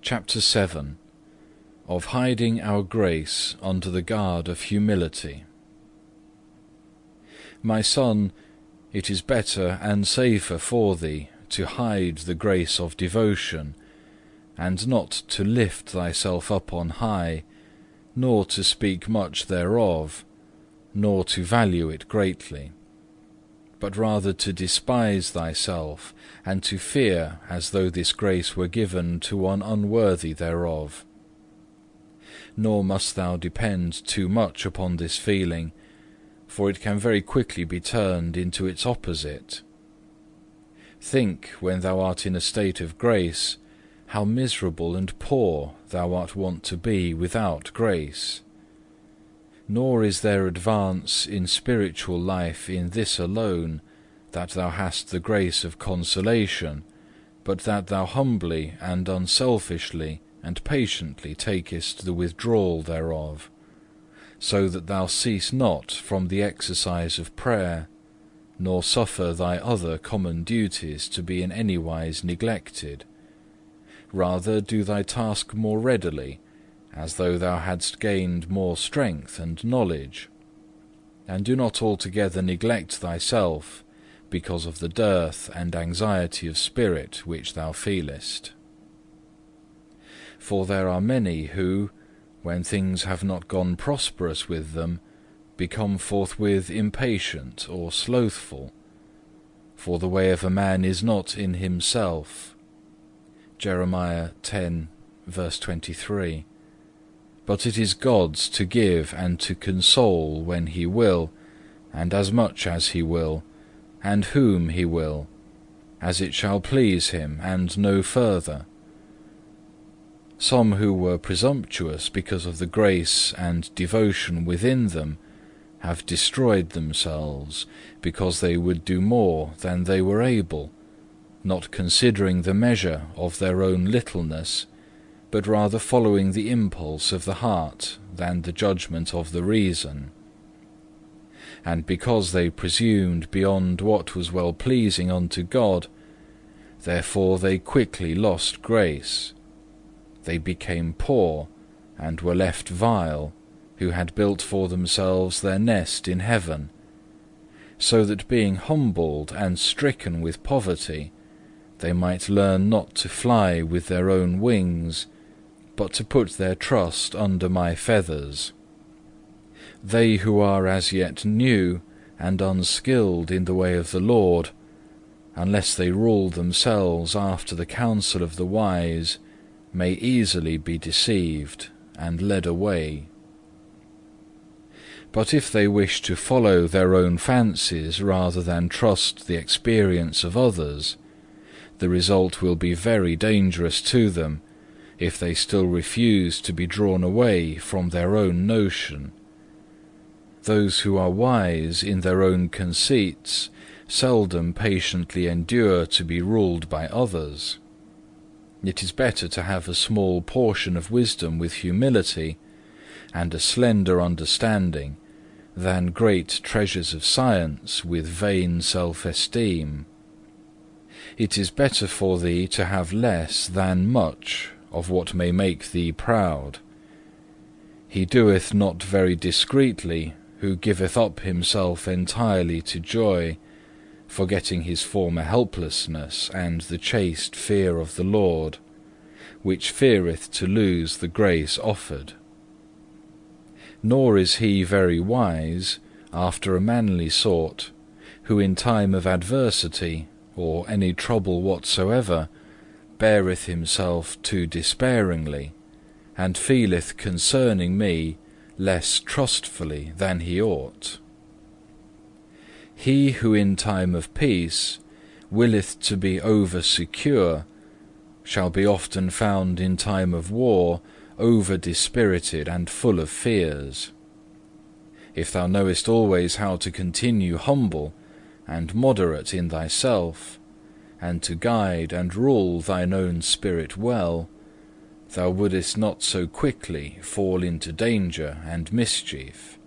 Chapter 7. Of hiding our grace under the guard of humility. My son, it is better and safer for thee to hide the grace of devotion, and not to lift thyself up on high, nor to speak much thereof, nor to value it greatly, but rather to despise thyself, and to fear as though this grace were given to one unworthy thereof. Nor must thou depend too much upon this feeling, for it can very quickly be turned into its opposite. Think, when thou art in a state of grace, how miserable and poor thou art wont to be without grace. Nor is there advance in spiritual life in this alone, that thou hast the grace of consolation, but that thou humbly and unselfishly and patiently takest the withdrawal thereof, so that thou cease not from the exercise of prayer, nor suffer thy other common duties to be in any wise neglected. Rather do thy task more readily, as though thou hadst gained more strength and knowledge, and do not altogether neglect thyself because of the dearth and anxiety of spirit which thou feelest. For there are many who, when things have not gone prosperous with them, become forthwith impatient or slothful, for the way of a man is not in himself. Jeremiah 10, verse 23. But it is God's to give and to console when He will, and as much as He will, and whom He will, as it shall please Him, and no further. Some who were presumptuous because of the grace and devotion within them have destroyed themselves, because they would do more than they were able, not considering the measure of their own littleness, but rather following the impulse of the heart than the judgment of the reason. And because they presumed beyond what was well-pleasing unto God, therefore they quickly lost grace. They became poor, and were left vile, who had built for themselves their nest in heaven, so that being humbled and stricken with poverty, they might learn not to fly with their own wings, but to put their trust under my feathers. They who are as yet new and unskilled in the way of the Lord, unless they rule themselves after the counsel of the wise, may easily be deceived and led away. But if they wish to follow their own fancies rather than trust the experience of others, the result will be very dangerous to them if they still refuse to be drawn away from their own notion. Those who are wise in their own conceits seldom patiently endure to be ruled by others. It is better to have a small portion of wisdom with humility, and a slender understanding, than great treasures of science with vain self-esteem. It is better for thee to have less than much of what may make thee proud. He doeth not very discreetly who giveth up himself entirely to joy, forgetting his former helplessness and the chaste fear of the Lord, which feareth to lose the grace offered. Nor is he very wise, after a manly sort, who in time of adversity, or any trouble whatsoever, beareth himself too despairingly, and feeleth concerning me less trustfully than he ought. He who in time of peace willeth to be over-secure, shall be often found in time of war over-dispirited and full of fears. If thou knowest always how to continue humble and moderate in thyself, and to guide and rule thine own spirit well, thou wouldest not so quickly fall into danger and mischief.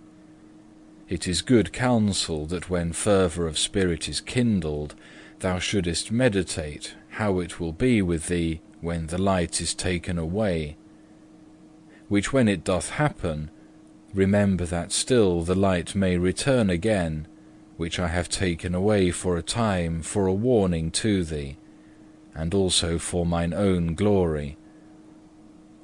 It is good counsel that when fervour of spirit is kindled, thou shouldest meditate how it will be with thee when the light is taken away. Which when it doth happen, remember that still the light may return again, which I have taken away for a time for a warning to thee, and also for mine own glory.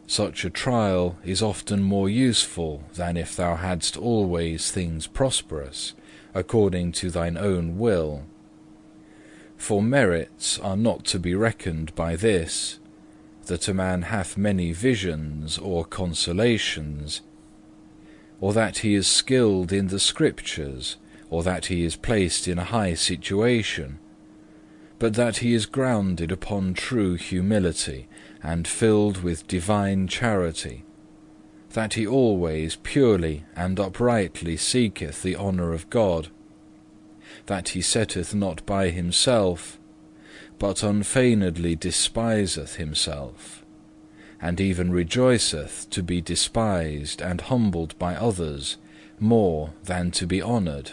Such a trial is often more useful than if thou hadst always things prosperous, according to thine own will. For merits are not to be reckoned by this, that a man hath many visions or consolations, or that he is skilled in the Scriptures, or that he is placed in a high situation, but that he is grounded upon true humility, and filled with divine charity, that he always purely and uprightly seeketh the honour of God, that he setteth not by himself, but unfeignedly despiseth himself, and even rejoiceth to be despised and humbled by others more than to be honoured.